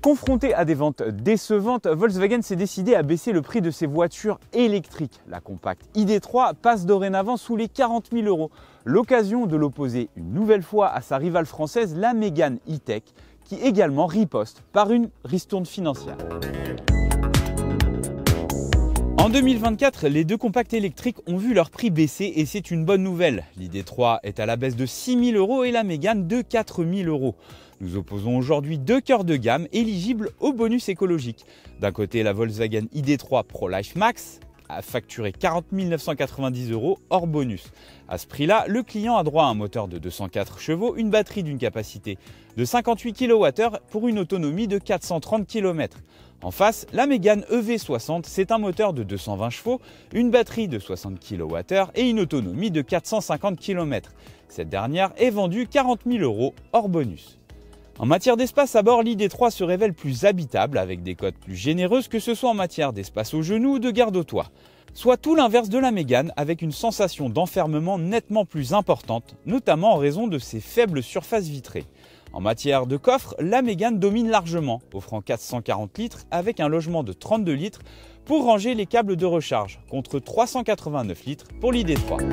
Confronté à des ventes décevantes, Volkswagen s'est décidé à baisser le prix de ses voitures électriques. La compacte ID.3 passe dorénavant sous les 40 000 €. L'occasion de l'opposer une nouvelle fois à sa rivale française, la Mégane E-Tech, qui également riposte par une ristourne financière. En 2024, les deux compacts électriques ont vu leur prix baisser et c'est une bonne nouvelle. l'ID.3 est à la baisse de 6 000 € et la Mégane de 4 000 €. Nous opposons aujourd'hui deux cœurs de gamme éligibles au bonus écologique. D'un côté, la Volkswagen ID.3 ProLife Max a facturé 40 990 € hors bonus. À ce prix-là, le client a droit à un moteur de 204 chevaux, une batterie d'une capacité de 58 kWh pour une autonomie de 430 km. En face, la Mégane EV60, c'est un moteur de 220 chevaux, une batterie de 60 kWh et une autonomie de 450 km. Cette dernière est vendue 40 000 € hors bonus. En matière d'espace à bord, l'ID.3 se révèle plus habitable avec des cotes plus généreuses, que ce soit en matière d'espace au genou ou de garde au toit. Soit tout l'inverse de la Mégane avec une sensation d'enfermement nettement plus importante, notamment en raison de ses faibles surfaces vitrées. En matière de coffre, la Mégane domine largement, offrant 440 litres avec un logement de 32 litres pour ranger les câbles de recharge, contre 389 litres pour l'ID.3.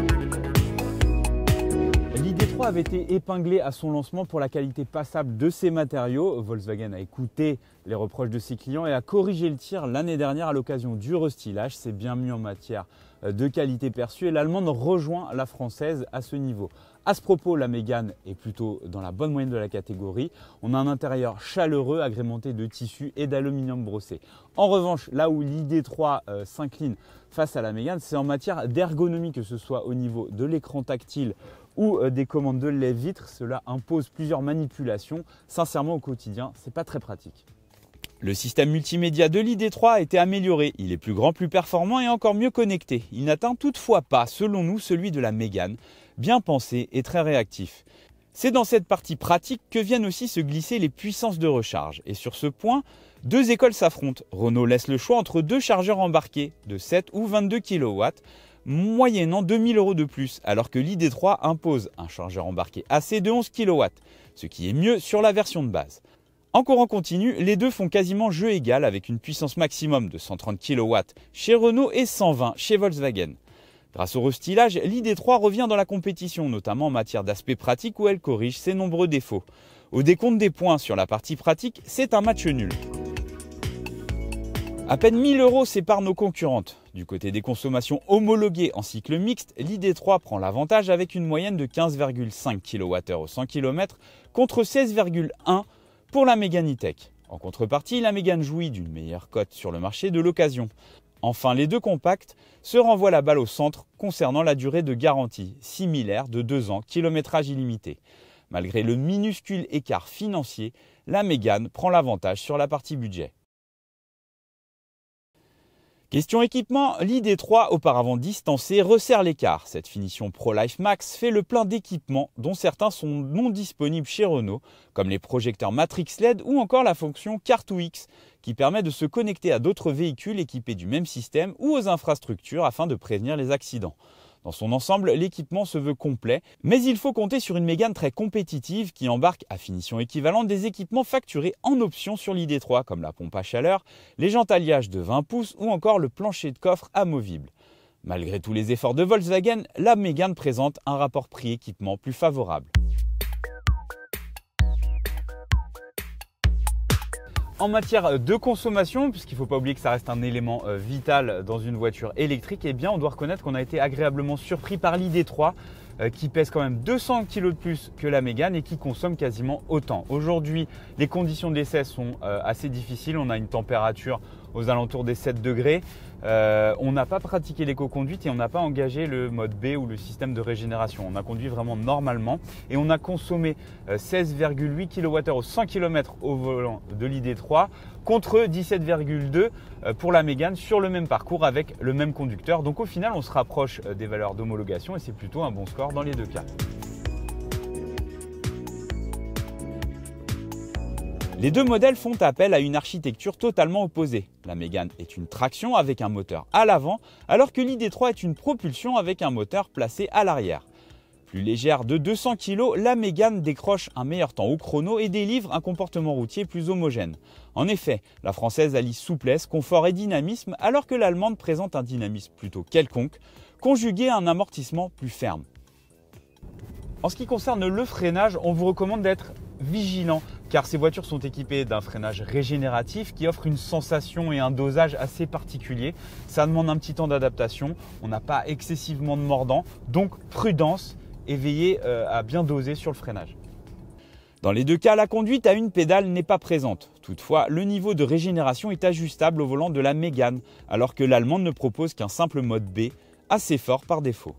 L'ID.3 avait été épinglé à son lancement pour la qualité passable de ses matériaux. Volkswagen a écouté les reproches de ses clients et a corrigé le tir l'année dernière à l'occasion du restylage. C'est bien mieux en matière de qualité perçue et l'allemande rejoint la française à ce niveau. À ce propos, la Mégane est plutôt dans la bonne moyenne de la catégorie. On a un intérieur chaleureux agrémenté de tissu et d'aluminium brossé. En revanche, là où l'ID.3 s'incline face à la Mégane, c'est en matière d'ergonomie, que ce soit au niveau de l'écran tactile ou des commandes de lève-vitre. Cela impose plusieurs manipulations. Sincèrement, au quotidien, c'est pas très pratique. Le système multimédia de l'ID.3 a été amélioré. Il est plus grand, plus performant et encore mieux connecté. Il n'atteint toutefois pas, selon nous, celui de la Mégane, bien pensé et très réactif. C'est dans cette partie pratique que viennent aussi se glisser les puissances de recharge. Et sur ce point, deux écoles s'affrontent. Renault laisse le choix entre deux chargeurs embarqués de 7 ou 22 kW, moyennant 2 000 € de plus, alors que l'ID.3 impose un chargeur embarqué AC de 11 kW, ce qui est mieux sur la version de base. En courant continu, les deux font quasiment jeu égal avec une puissance maximum de 130 kW chez Renault et 120 chez Volkswagen. Grâce au restylage, l'ID.3 revient dans la compétition, notamment en matière d'aspect pratique où elle corrige ses nombreux défauts. Au décompte des points sur la partie pratique, c'est un match nul. À peine 1 000 € séparent nos concurrentes. Du côté des consommations homologuées en cycle mixte, l'ID.3 prend l'avantage avec une moyenne de 15,5 kWh au 100 km contre 16,1 pour la Mégane E-Tech. En contrepartie, la Mégane jouit d'une meilleure cote sur le marché de l'occasion. Enfin, les deux compacts se renvoient la balle au centre concernant la durée de garantie, similaire de 2 ans, kilométrage illimité. Malgré le minuscule écart financier, la Mégane prend l'avantage sur la partie budget. Question équipement, l'ID.3, auparavant distancé, resserre l'écart. Cette finition ProLife Max fait le plein d'équipements dont certains sont non disponibles chez Renault, comme les projecteurs Matrix LED ou encore la fonction Car2X, qui permet de se connecter à d'autres véhicules équipés du même système ou aux infrastructures afin de prévenir les accidents. Dans son ensemble, l'équipement se veut complet, mais il faut compter sur une Mégane très compétitive qui embarque à finition équivalente des équipements facturés en option sur l'ID.3, comme la pompe à chaleur, les jantes alliage de 20 pouces ou encore le plancher de coffre amovible. Malgré tous les efforts de Volkswagen, la Mégane présente un rapport prix-équipement plus favorable. En matière de consommation, puisqu'il ne faut pas oublier que ça reste un élément vital dans une voiture électrique, eh bien on doit reconnaître qu'on a été agréablement surpris par l'ID.3 qui pèse quand même 200 kg de plus que la Mégane et qui consomme quasiment autant. Aujourd'hui, les conditions d'essai sont assez difficiles. On a une température aux alentours des 7 degrés. On n'a pas pratiqué l'éco-conduite et on n'a pas engagé le mode B ou le système de régénération. On a conduit vraiment normalement et on a consommé 16,8 kWh au 100 km au volant de l'ID.3 contre 17,2 pour la Mégane sur le même parcours avec le même conducteur. Donc au final, on se rapproche des valeurs d'homologation et c'est plutôt un bon score dans les deux cas. Les deux modèles font appel à une architecture totalement opposée. La Mégane est une traction avec un moteur à l'avant, alors que l'ID.3 est une propulsion avec un moteur placé à l'arrière. Plus légère de 200 kg, la Mégane décroche un meilleur temps au chrono et délivre un comportement routier plus homogène. En effet, la française allie souplesse, confort et dynamisme, alors que l'allemande présente un dynamisme plutôt quelconque, conjugué à un amortissement plus ferme. En ce qui concerne le freinage, on vous recommande d'être vigilant car ces voitures sont équipées d'un freinage régénératif qui offre une sensation et un dosage assez particuliers. Ça demande un petit temps d'adaptation, on n'a pas excessivement de mordant, donc prudence et veillez à bien doser sur le freinage. Dans les deux cas, la conduite à une pédale n'est pas présente. Toutefois, le niveau de régénération est ajustable au volant de la Mégane, alors que l'allemande ne propose qu'un simple mode B, assez fort par défaut.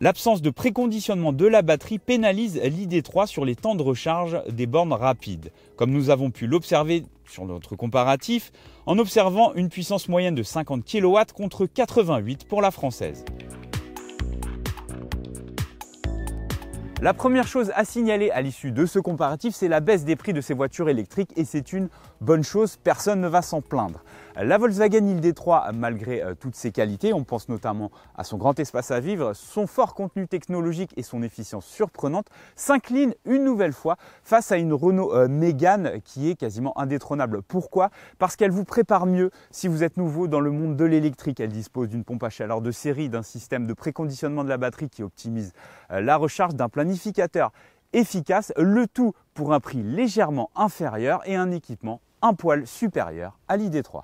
L'absence de préconditionnement de la batterie pénalise l'ID3 sur les temps de recharge des bornes rapides, comme nous avons pu l'observer sur notre comparatif, en observant une puissance moyenne de 50 kW contre 88 pour la française. La première chose à signaler à l'issue de ce comparatif, c'est la baisse des prix de ces voitures électriques et c'est une bonne chose, personne ne va s'en plaindre. La Volkswagen ID3, malgré toutes ses qualités, on pense notamment à son grand espace à vivre, son fort contenu technologique et son efficience surprenante, s'incline une nouvelle fois face à une Renault Mégane qui est quasiment indétrônable. Pourquoi? Parce qu'elle vous prépare mieux si vous êtes nouveau dans le monde de l'électrique. Elle dispose d'une pompe à chaleur de série, d'un système de préconditionnement de la batterie qui optimise la recharge, d'un planificateur efficace, le tout pour un prix légèrement inférieur et un équipement un poil supérieur à l'ID3.